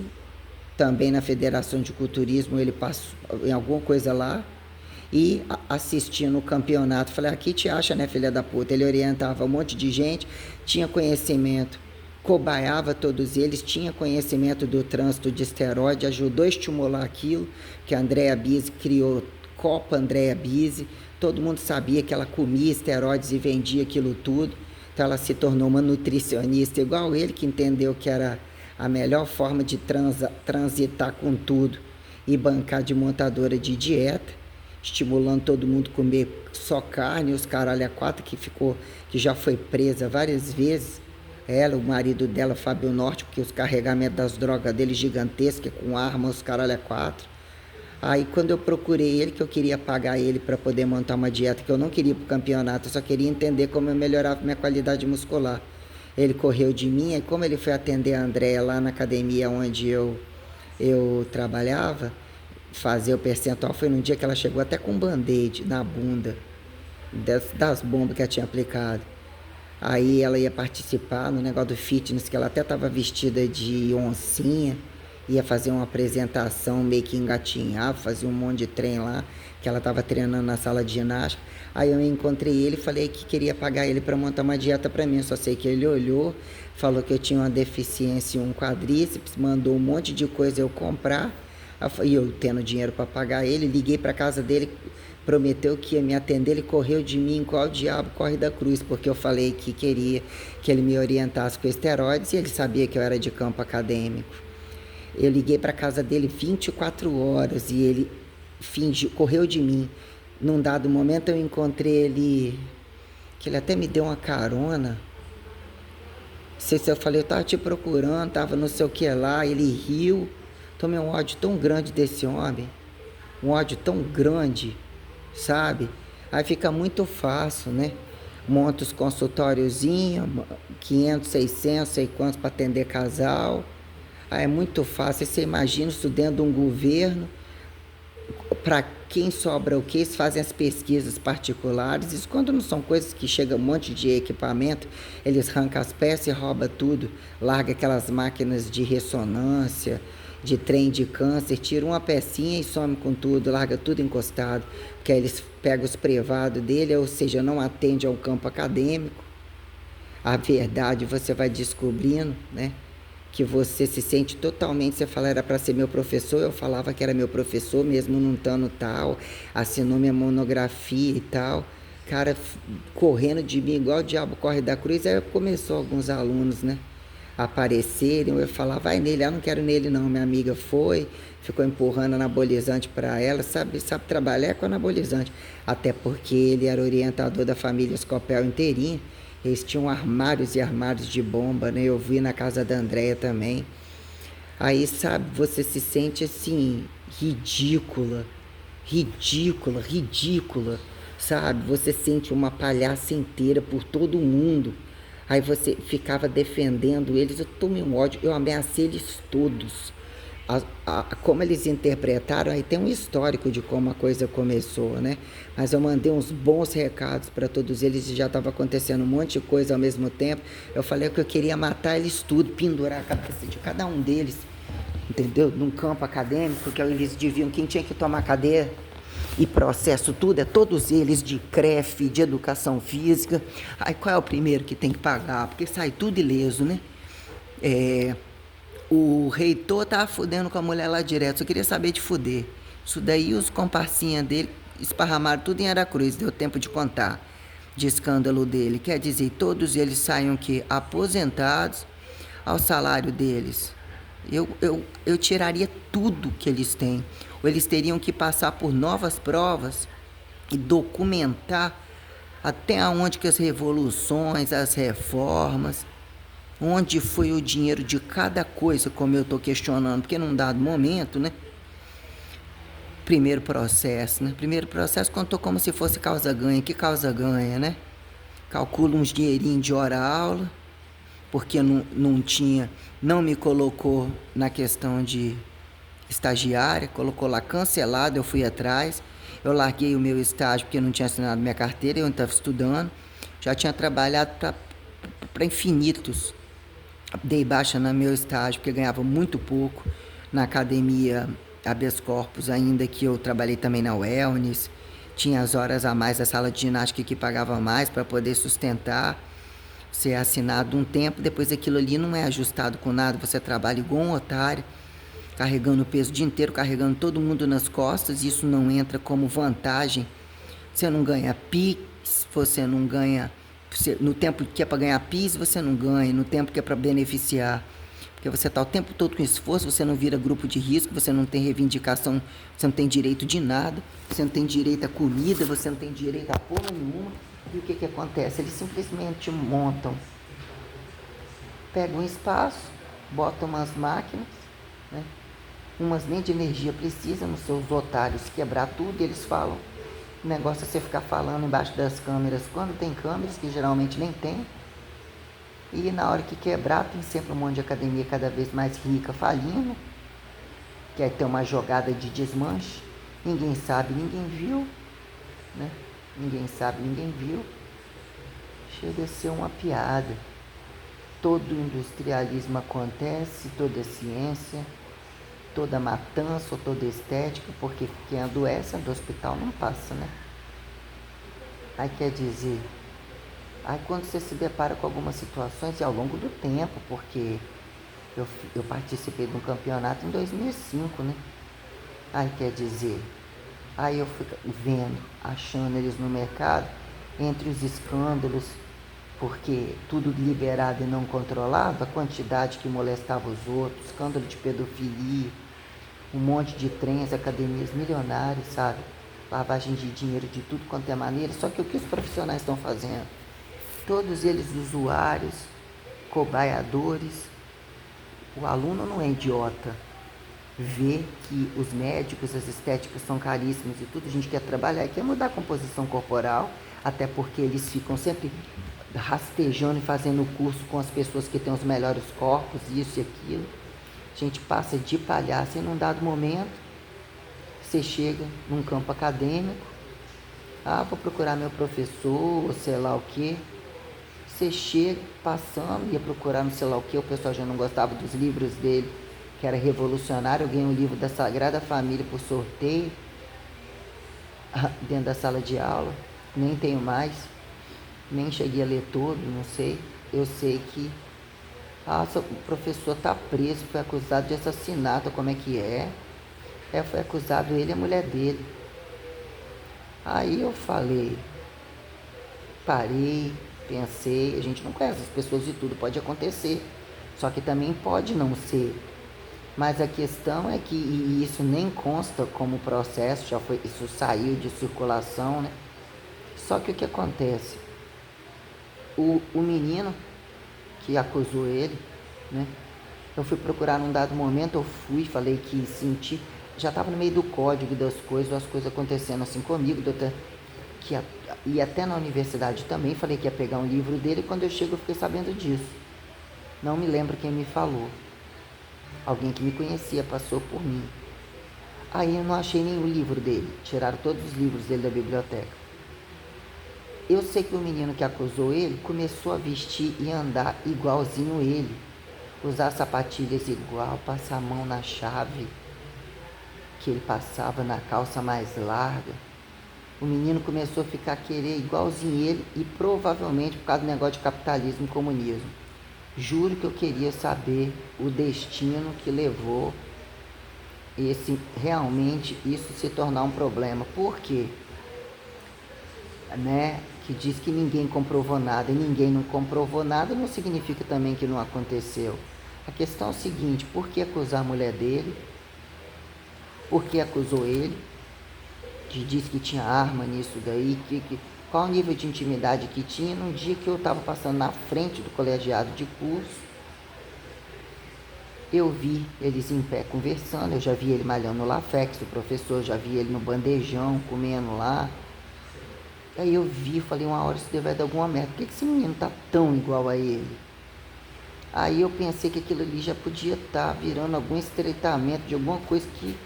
Speaker 1: Também na Federação de Culturismo ele passou em alguma coisa lá. E assistindo o campeonato. Falei, aqui te acha, né, filha da puta? Ele orientava um monte de gente, tinha conhecimento, cobaiava todos eles, tinha conhecimento do trânsito de esteroide, ajudou a estimular aquilo, que a Andréa Bise criou Copa Andréa Bise, todo mundo sabia que ela comia esteroides e vendia aquilo tudo, então ela se tornou uma nutricionista igual ele, que entendeu que era a melhor forma de transitar com tudo e bancar de montadora de dieta, estimulando todo mundo a comer só carne, os caralho a quatro, que já foi presa várias vezes, ela, o marido dela, Fábio Norte, porque os carregamentos das drogas dele gigantescos, com armas, os caralho a quatro. Aí quando eu procurei ele, que eu queria pagar ele para poder montar uma dieta, que eu não queria ir pro campeonato, eu só queria entender como eu melhorava minha qualidade muscular. Ele correu de mim, e como ele foi atender a Andréa lá na academia onde eu trabalhava, fazer o percentual, foi num dia que ela chegou até com um band-aid na bunda, das bombas que ela tinha aplicado. Aí ela ia participar no negócio do fitness, que ela até estava vestida de oncinha, ia fazer uma apresentação, meio que engatinhava, fazia um monte de trem lá, que ela estava treinando na sala de ginástica. Aí eu encontrei ele e falei que queria pagar ele para montar uma dieta para mim. Só sei que ele olhou, falou que eu tinha uma deficiência em um quadríceps, mandou um monte de coisa eu comprar. E eu tendo dinheiro para pagar ele, liguei para casa dele, prometeu que ia me atender, ele correu de mim, qual diabo corre da cruz, porque eu falei que queria que ele me orientasse com esteroides e ele sabia que eu era de campo acadêmico. Eu liguei para casa dele 24 horas e ele correu de mim. Num dado momento eu encontrei ele, que ele até me deu uma carona. Não sei se eu falei, eu tava te procurando, tava não sei o que lá, ele riu. Tomei um ódio tão grande desse homem, um ódio tão grande, sabe? Aí fica muito fácil, né? Monta os consultóriozinhos, 500, 600, sei quantos para atender casal. Aí é muito fácil. Você imagina isso dentro de um governo. Para quem sobra o que? Eles fazem as pesquisas particulares. Isso quando não são coisas que chega um monte de equipamento, eles arrancam as peças e roubam tudo. Larga aquelas máquinas de ressonância, de trem de câncer, tira uma pecinha e some com tudo, larga tudo encostado, porque aí eles pegam os privados dele, ou seja, não atende ao campo acadêmico. A verdade você vai descobrindo, né? Que você se sente totalmente, você fala, era para ser meu professor, eu falava que era meu professor, mesmo não estando tal, assinou minha monografia e tal, cara correndo de mim igual o diabo corre da cruz. Aí começou alguns alunos, né, aparecerem, eu falava, vai nele, eu não quero nele não. Minha amiga foi, ficou empurrando anabolizante para ela, sabe trabalhar com anabolizante, até porque ele era orientador da família Scopel inteirinha, eles tinham armários e armários de bomba, né, eu vi na casa da Andréa também. Aí, sabe, você se sente assim, ridícula, ridícula, ridícula, sabe, você sente uma palhaça inteira por todo mundo. Aí você ficava defendendo eles, eu tomei um ódio, eu ameacei eles todos. Como eles interpretaram, aí tem um histórico de como a coisa começou, né? Mas eu mandei uns bons recados para todos eles e já estava acontecendo um monte de coisa ao mesmo tempo. Eu falei que eu queria matar eles tudo, pendurar a cabeça de cada um deles, entendeu? Num campo acadêmico, que eles deviam, quem tinha que tomar cadeia e processo tudo, é todos eles de CREF, de educação física. Aí qual é o primeiro que tem que pagar? Porque sai tudo ileso, né? O reitor tava fudendo com a mulher lá direto, só queria saber de fuder. Isso daí os comparsinhas dele esparramaram tudo em Aracruz, deu tempo de contar, de escândalo dele. Quer dizer, todos eles saem que aposentados ao salário deles. Eu tiraria tudo que eles têm. Ou eles teriam que passar por novas provas e documentar até onde que as revoluções, as reformas, onde foi o dinheiro de cada coisa, como eu estou questionando, porque num dado momento, né? Primeiro processo contou como se fosse causa-ganha. Que causa-ganha, né? Calcula uns dinheirinhos de hora-aula, porque não me colocou na questão de estagiária, colocou lá cancelado, eu fui atrás, eu larguei o meu estágio porque não tinha assinado minha carteira, eu não estava estudando, já tinha trabalhado para infinitos, dei baixa no meu estágio porque ganhava muito pouco na academia habeas corpus, ainda que eu trabalhei também na wellness, tinha as horas a mais da sala de ginástica que pagava mais para poder sustentar, você é assinado um tempo, depois aquilo ali não é ajustado com nada, você trabalha igual um otário, carregando o peso o dia inteiro, carregando todo mundo nas costas, isso não entra como vantagem. Você não ganha PIX, você não ganha, no tempo que é para ganhar PIS, você não ganha, no tempo que é para beneficiar, porque você está o tempo todo com esforço, você não vira grupo de risco, você não tem reivindicação, você não tem direito de nada, você não tem direito a comida, você não tem direito a porra nenhuma. E o que acontece? Eles simplesmente montam, pegam um espaço, botam umas máquinas, né? Umas nem de energia precisam, nos seus otários quebrar tudo, e eles falam, o negócio é você ficar falando embaixo das câmeras, quando tem câmeras, que geralmente nem tem, e na hora que quebrar tem sempre um monte de academia cada vez mais rica falindo, quer ter uma jogada de desmanche, ninguém sabe, ninguém viu, né? Ninguém sabe, ninguém viu, chega a ser uma piada. Todo industrialismo acontece, toda ciência, toda matança, toda estética, porque quem adoece do hospital não passa, né? Aí quer dizer, aí quando você se depara com algumas situações, e ao longo do tempo, porque eu participei de um campeonato em 2005, né? Aí quer dizer, aí eu fui vendo, achando eles no mercado, entre os escândalos, porque tudo liberado e não controlado, a quantidade que molestava os outros, escândalo de pedofilia, um monte de trens, academias milionárias, sabe? Lavagem de dinheiro de tudo quanto é maneira. Só que o que os profissionais estão fazendo? Todos eles usuários, cobaiadores. O aluno não é idiota. Vê que os médicos, as estéticas são caríssimos e tudo, a gente quer trabalhar e quer mudar a composição corporal, até porque eles ficam sempre rastejando e fazendo curso com as pessoas que têm os melhores corpos, isso e aquilo. A gente passa de palhaço e num dado momento você chega num campo acadêmico, vou procurar meu professor, ou sei lá o que. Você chega passando, ia procurar no sei lá o que, o pessoal já não gostava dos livros dele, que era revolucionário. Eu ganhei um livro da Sagrada Família por sorteio, dentro da sala de aula, nem tenho mais, nem cheguei a ler todo, não sei. Eu sei que o professor está preso, foi acusado de assassinato, como é que é? Foi acusado ele e a mulher dele. Aí eu falei, parei, pensei, a gente não conhece as pessoas de tudo, pode acontecer, só que também pode não ser. Mas a questão é que, e isso nem consta como processo, isso saiu de circulação, né? Só que o que acontece? O menino que acusou ele, né? Eu fui procurar num dado momento, falei que senti, já estava no meio do código das coisas, as coisas acontecendo assim comigo, e até na universidade também, falei que ia pegar um livro dele, e quando eu chego eu fiquei sabendo disso. Não me lembro quem me falou. Alguém que me conhecia passou por mim. Aí eu não achei nenhum livro dele, tiraram todos os livros dele da biblioteca. Eu sei que o menino que acusou ele começou a vestir e andar igualzinho ele, usar sapatilhas igual, passar a mão na chave que ele passava, na calça mais larga. O menino começou a ficar querer igualzinho ele, e provavelmente por causa do negócio de capitalismo e comunismo. Juro que eu queria saber o destino que levou realmente isso se tornar um problema. Por quê? né? Que diz que ninguém comprovou nada, e ninguém não comprovou nada não significa também que não aconteceu. A questão é o seguinte: por que acusar a mulher dele? Por que acusou ele? Que disse que tinha arma nisso daí, qual o nível de intimidade que tinha num dia que eu estava passando na frente do colegiado de curso. Eu vi eles em pé conversando, eu já vi ele malhando no Lafex, o professor, já vi ele no bandejão, comendo lá. Aí eu vi, falei, uma hora isso deve dar alguma merda, por que esse menino tá tão igual a ele? Aí eu pensei que aquilo ali já podia estar virando algum estreitamento de alguma coisa que,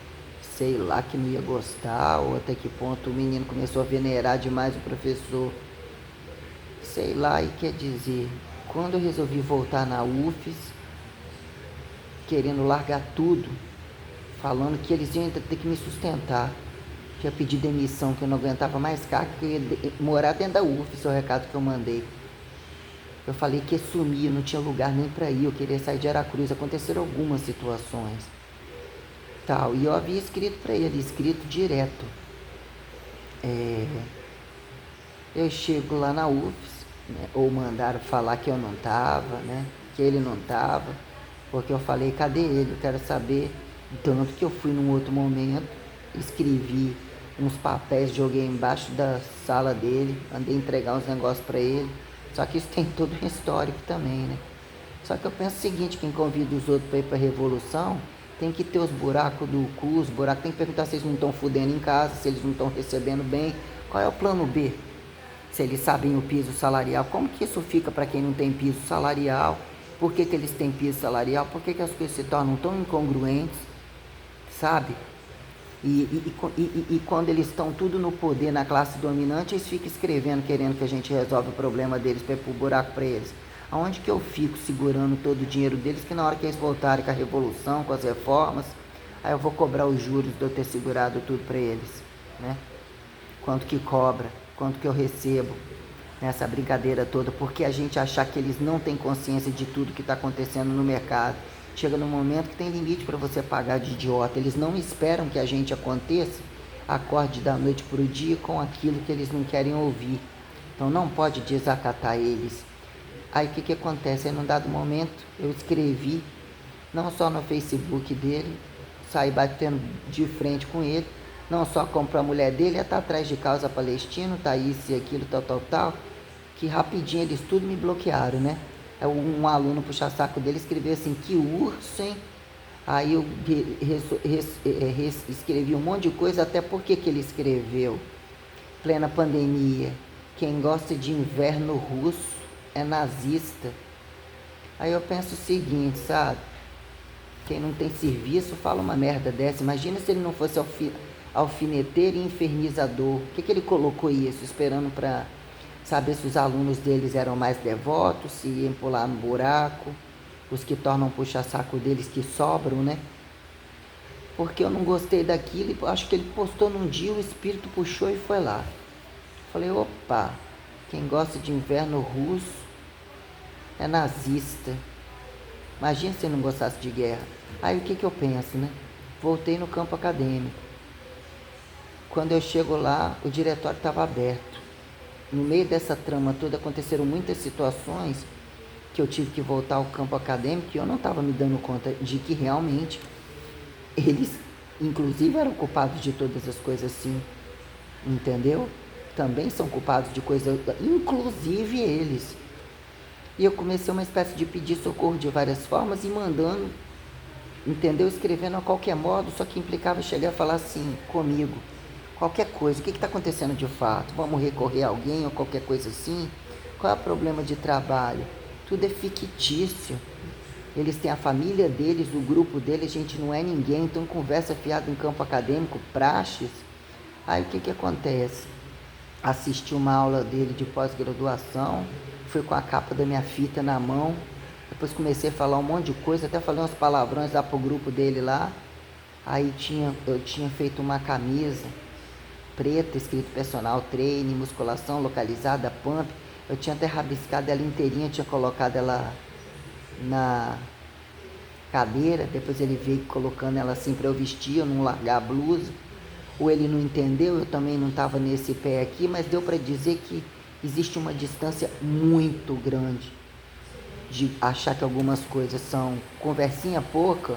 Speaker 1: sei lá, que não ia gostar, ou até que ponto o menino começou a venerar demais o professor. Sei lá, e quer dizer, quando eu resolvi voltar na UFES, querendo largar tudo, falando que eles iam ter que me sustentar, que ia pedir demissão, que eu não aguentava mais carga, que eu ia morar dentro da UFES, o recado que eu mandei. Eu falei que ia sumir, não tinha lugar nem para ir, eu queria sair de Aracruz, aconteceram algumas situações. Tal, e eu havia escrito para ele, escrito direto. Eu chego lá na UFES, né, ou mandaram falar que eu não estava, né, que ele não estava, porque eu falei, cadê ele? Eu quero saber. Tanto que eu fui num outro momento, escrevi uns papéis, joguei embaixo da sala dele, andei entregar uns negócios para ele. Só que isso tem todo um histórico também, né? Só que eu penso o seguinte, quem convida os outros para ir para a Revolução, tem que ter os buracos do cu, os buracos, tem que perguntar se eles não estão fudendo em casa, se eles não estão recebendo bem. Qual é o plano B? Se eles sabem o piso salarial, como que isso fica para quem não tem piso salarial? Por que eles têm piso salarial? Por que as coisas se tornam tão incongruentes, sabe? E quando eles estão tudo no poder, na classe dominante, eles ficam escrevendo, querendo que a gente resolva o problema deles para ir pro buraco para eles. Aonde que eu fico segurando todo o dinheiro deles, que na hora que eles voltarem com a revolução, com as reformas, aí eu vou cobrar os juros de eu ter segurado tudo para eles, né? Quanto que cobra, quanto que eu recebo nessa brincadeira toda, porque a gente achar que eles não têm consciência de tudo que está acontecendo no mercado. Chega num momento que tem limite para você pagar de idiota. Eles não esperam que a gente aconteça, acorde da noite para o dia com aquilo que eles não querem ouvir. Então não pode desacatar eles. Aí o que acontece? Aí num dado momento eu escrevi, não só no Facebook dele, saí batendo de frente com ele, não só como a mulher dele, ia estar atrás de causa palestino, tá isso e aquilo, tal, que rapidinho eles tudo me bloquearam, né? Um aluno puxa saco dele escreveu assim, que urso, hein? Aí eu escrevi um monte de coisa, até porque que ele escreveu, plena pandemia, quem gosta de inverno russo é nazista. Aí eu penso o seguinte, sabe? Quem não tem serviço fala uma merda dessa. Imagina se ele não fosse alfineteiro e infernizador. O que ele colocou isso? Esperando para saber se os alunos deles eram mais devotos, se iam pular no buraco, os que tornam puxa-saco deles que sobram, né? Porque eu não gostei daquilo e acho que ele postou num dia, o espírito puxou e foi lá. Falei, opa, quem gosta de inverno russo é nazista. Imagina se eu não gostasse de guerra. Aí o que eu penso, né? Voltei no campo acadêmico. Quando eu chego lá, o diretório estava aberto. No meio dessa trama toda aconteceram muitas situações que eu tive que voltar ao campo acadêmico e eu não estava me dando conta de que realmente eles, inclusive, eram culpados de todas as coisas assim, entendeu? Também são culpados de coisas, inclusive eles. E eu comecei uma espécie de pedir socorro de várias formas e mandando, entendeu? Escrevendo a qualquer modo, só que implicava chegar a falar assim comigo. Qualquer coisa, o que está acontecendo de fato? Vamos recorrer a alguém ou qualquer coisa assim? Qual é o problema de trabalho? Tudo é fictício. Eles têm a família deles, o grupo deles, a gente não é ninguém, então conversa fiada em campo acadêmico, praxes. Aí o que acontece? Assisti uma aula dele de pós-graduação, fui com a capa da minha fita na mão, depois comecei a falar um monte de coisa, até falei uns palavrões lá pro grupo dele lá. Aí eu tinha feito uma camisa preta, escrito personal training, musculação localizada, pump. Eu tinha até rabiscado ela inteirinha, tinha colocado ela na cadeira, depois ele veio colocando ela assim para eu vestir, eu não largar a blusa. ou ele não entendeu, eu também não estava nesse pé aqui, mas deu para dizer que existe uma distância muito grande de achar que algumas coisas são conversinha pouca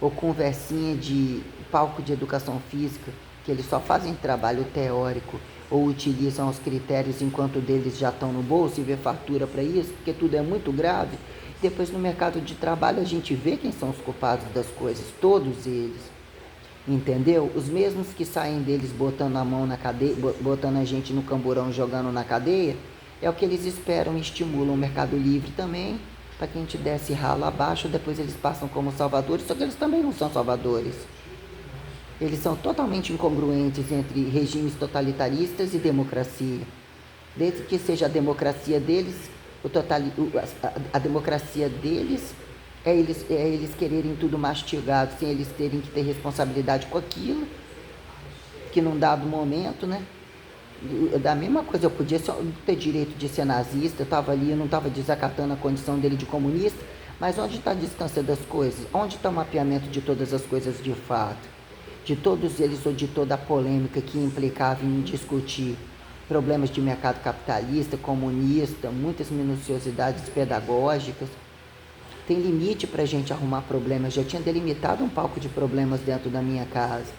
Speaker 1: ou conversinha de palco de educação física, que eles só fazem trabalho teórico ou utilizam os critérios enquanto deles já estão no bolso e vê fartura para isso, porque tudo é muito grave. Depois no mercado de trabalho a gente vê quem são os culpados das coisas, todos eles. Entendeu? Os mesmos que saem deles botando a mão na cadeia, botando a gente no camburão, jogando na cadeia, é o que eles esperam e estimulam o mercado livre também, para que a gente desce rala abaixo, depois eles passam como salvadores, só que eles também não são salvadores. Eles são totalmente incongruentes entre regimes totalitaristas e democracia. Desde que seja a democracia deles, a democracia deles é eles quererem tudo mastigado, sem eles terem que ter responsabilidade com aquilo, que num dado momento, né? Da mesma coisa, eu podia ter direito de ser nazista, eu estava ali, eu não estava desacatando a condição dele de comunista, mas onde está a distância das coisas? Onde está o mapeamento de todas as coisas de fato? De todos eles ou de toda a polêmica que implicava em discutir problemas de mercado capitalista, comunista, muitas minuciosidades pedagógicas. Tem limite para a gente arrumar problemas. Já tinha delimitado um palco de problemas dentro da minha casa,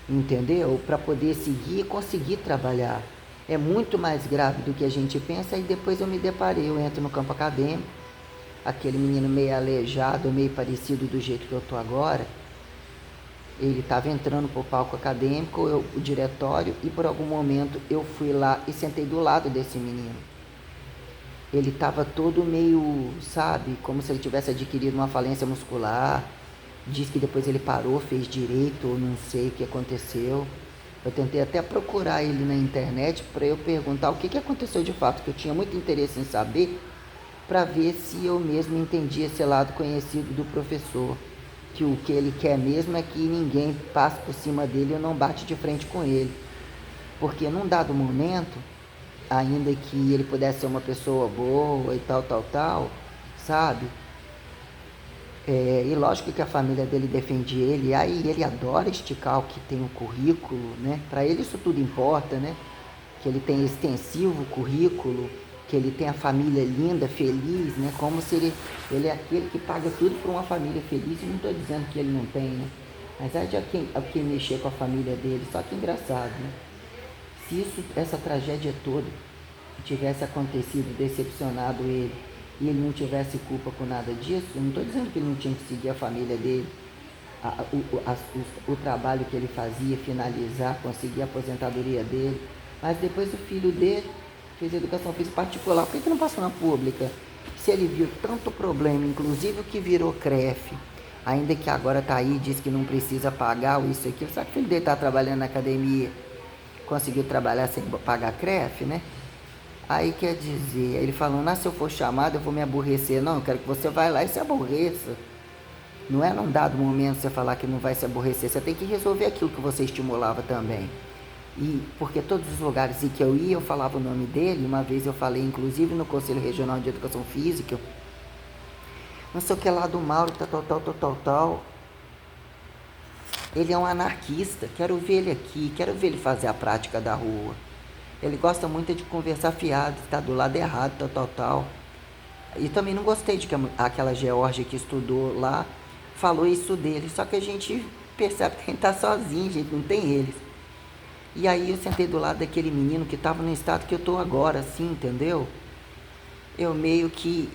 Speaker 1: entendeu? Para poder seguir e conseguir trabalhar. É muito mais grave do que a gente pensa. E depois eu me deparei, eu entro no campo acadêmico, aquele menino meio aleijado, meio parecido do jeito que eu estou agora. Ele estava entrando para o palco acadêmico, o diretório, e por algum momento eu fui lá e sentei do lado desse menino. Ele estava todo meio, sabe, como se ele tivesse adquirido uma falência muscular. Diz que depois ele parou, fez direito, ou não sei o que aconteceu. Eu tentei até procurar ele na internet para eu perguntar o que aconteceu de fato, que eu tinha muito interesse em saber, para ver se eu mesmo entendi esse lado conhecido do professor. Que o que ele quer mesmo é que ninguém passe por cima dele ou não bate de frente com ele. Porque num dado momento, ainda que ele pudesse ser uma pessoa boa e tal, sabe? E lógico que a família dele defende ele, aí ele adora esticar o que tem o currículo, né? Para ele isso tudo importa, né? Que ele tem extensivo currículo, que ele tem a família linda, feliz, né? Como se ele é aquele que paga tudo para uma família feliz, e não estou dizendo que ele não tem, né? Mas é de quem mexer com a família dele, só que engraçado, né? Se essa tragédia toda tivesse acontecido, decepcionado ele, e ele não tivesse culpa com nada disso, eu não estou dizendo que ele não tinha que seguir a família dele, o trabalho que ele fazia, finalizar, conseguir a aposentadoria dele, mas depois o filho dele fez educação física particular, por que não passou na pública? Se ele viu tanto problema, inclusive o que virou CREF, ainda que agora está aí, diz que não precisa pagar ou isso aqui, sabe que o filho dele está trabalhando na academia, conseguiu trabalhar sem pagar CREF, né? Aí quer dizer, ele falando, se eu for chamado eu vou me aborrecer. Não, eu quero que você vá lá e se aborreça. Não é num dado momento você falar que não vai se aborrecer, você tem que resolver aquilo que você estimulava também. E porque todos os lugares em que eu ia, eu falava o nome dele. Uma vez eu falei, inclusive no Conselho Regional de Educação Física, não sei o que lá do Mauro, tal. Ele é um anarquista, quero ver ele aqui, quero ver ele fazer a prática da rua. Ele gosta muito de conversar fiado, está do lado errado, tal. E também não gostei de que aquela Geórgia que estudou lá falou isso dele. Só que a gente percebe que a gente está sozinho, gente, não tem eles. E aí eu sentei do lado daquele menino que estava no estado que eu estou agora, assim, entendeu? Eu meio que,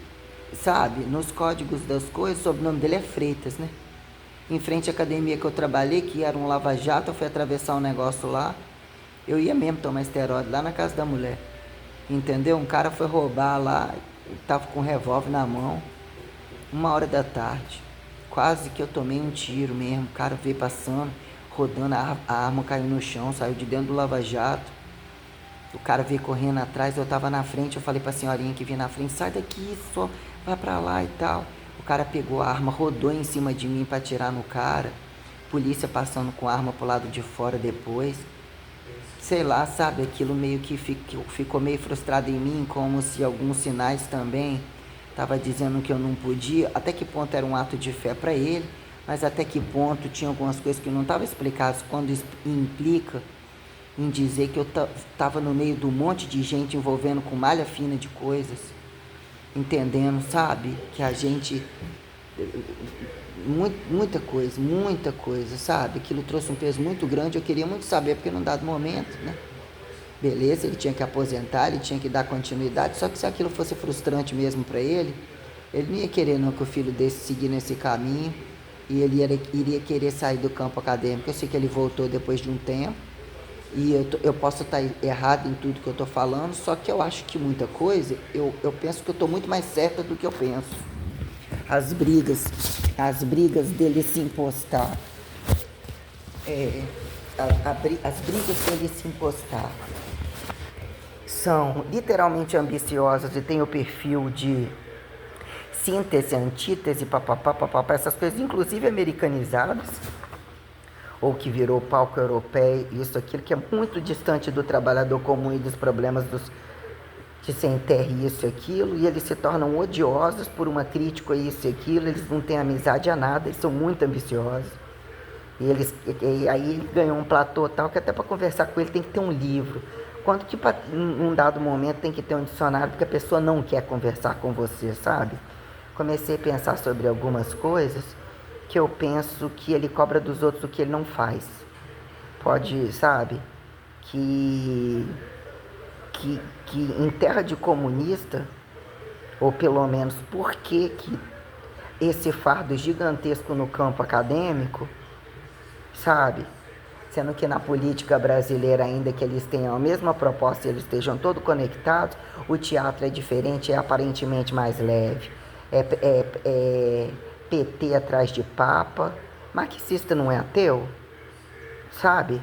Speaker 1: sabe, nos códigos das coisas, o sobrenome dele é Freitas, né? Em frente à academia que eu trabalhei, que era um lava-jato, eu fui atravessar um negócio lá. Eu ia mesmo tomar esteroide lá na casa da mulher, entendeu? Um cara foi roubar lá, tava com um revólver na mão, 1h da tarde, quase que eu tomei um tiro mesmo. O cara veio passando, rodando, a arma caiu no chão, saiu de dentro do lava-jato. O cara veio correndo atrás, eu tava na frente, eu falei pra senhorinha que vinha na frente, sai daqui, só vai pra lá e tal. O cara pegou a arma, rodou em cima de mim pra atirar no cara, polícia passando com a arma pro lado de fora depois. Sei lá, sabe, aquilo meio que ficou meio frustrado em mim, como se alguns sinais também estava dizendo que eu não podia. Até que ponto era um ato de fé para ele, mas até que ponto tinha algumas coisas que não estavam explicadas quando implica em dizer que eu estava no meio de um monte de gente envolvendo com malha fina de coisas, entendendo, sabe? Que a gente... muita coisa, sabe? Aquilo trouxe um peso muito grande, eu queria muito saber, porque num dado momento, né? Beleza, ele tinha que aposentar, ele tinha que dar continuidade, só que se aquilo fosse frustrante mesmo para ele não ia querer não que o filho desse seguir nesse caminho, e ele iria querer sair do campo acadêmico. Eu sei que ele voltou depois de um tempo, e eu posso estar errado em tudo que eu estou falando, só que eu acho que muita coisa, eu penso que eu estou muito mais certa do que eu penso. As brigas dele se impostar, as brigas dele se impostar são literalmente ambiciosas e tem o perfil de síntese, antítese, papapá, essas coisas, inclusive americanizadas, ou que virou palco europeu, isso, aquilo, que é muito distante do trabalhador comum e dos problemas de sem terra, isso e aquilo, e eles se tornam odiosos por uma crítica, isso e aquilo, eles não têm amizade a nada, eles são muito ambiciosos. E aí ele ganhou um platô tal, que até para conversar com ele tem que ter um livro. Quanto que num dado momento tem que ter um dicionário, porque a pessoa não quer conversar com você, sabe? Comecei a pensar sobre algumas coisas que eu penso que ele cobra dos outros o que ele não faz. Pode, sabe? Que em terra de comunista, ou pelo menos por que esse fardo gigantesco no campo acadêmico, sabe? Sendo que na política brasileira, ainda que eles tenham a mesma proposta e eles estejam todos conectados, o teatro é diferente, é aparentemente mais leve. É PT atrás de Papa. Marxista não é ateu? Sabe?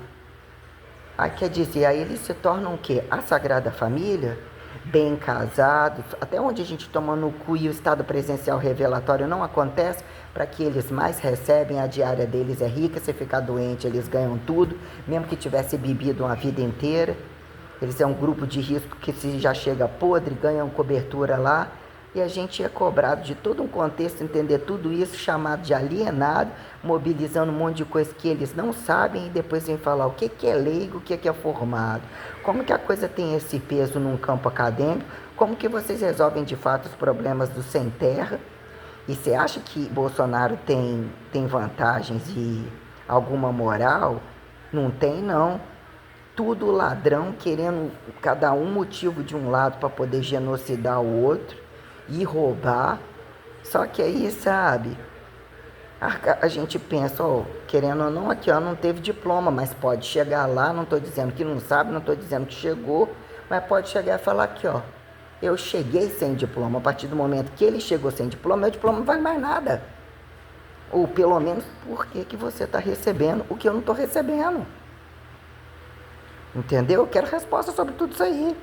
Speaker 1: Aí quer dizer, aí eles se tornam o quê? A Sagrada Família, bem casados, até onde a gente toma no cu e o estado presencial revelatório não acontece, para que eles mais recebem, a diária deles é rica, se ficar doente eles ganham tudo, mesmo que tivesse bebido uma vida inteira. Eles é um grupo de risco que se já chega podre, ganham cobertura lá, e a gente é cobrado de todo um contexto, entender tudo isso, chamado de alienado, mobilizando um monte de coisa que eles não sabem, e depois vem falar o que é leigo, o que é formado. Como que a coisa tem esse peso num campo acadêmico? Como que vocês resolvem de fato os problemas do sem terra? E você acha que Bolsonaro tem vantagens e alguma moral? Não tem, não. Tudo ladrão, querendo cada um motivo de um lado para poder genocidar o outro e roubar. Só que aí, sabe, a gente pensa, querendo ou não, aqui não teve diploma, mas pode chegar lá, não estou dizendo que não sabe, não estou dizendo que chegou, mas pode chegar e falar aqui, eu cheguei sem diploma. A partir do momento que ele chegou sem diploma, meu diploma não vale mais nada. Ou pelo menos, por que você está recebendo o que eu não estou recebendo? Entendeu? Eu quero resposta sobre tudo isso aí.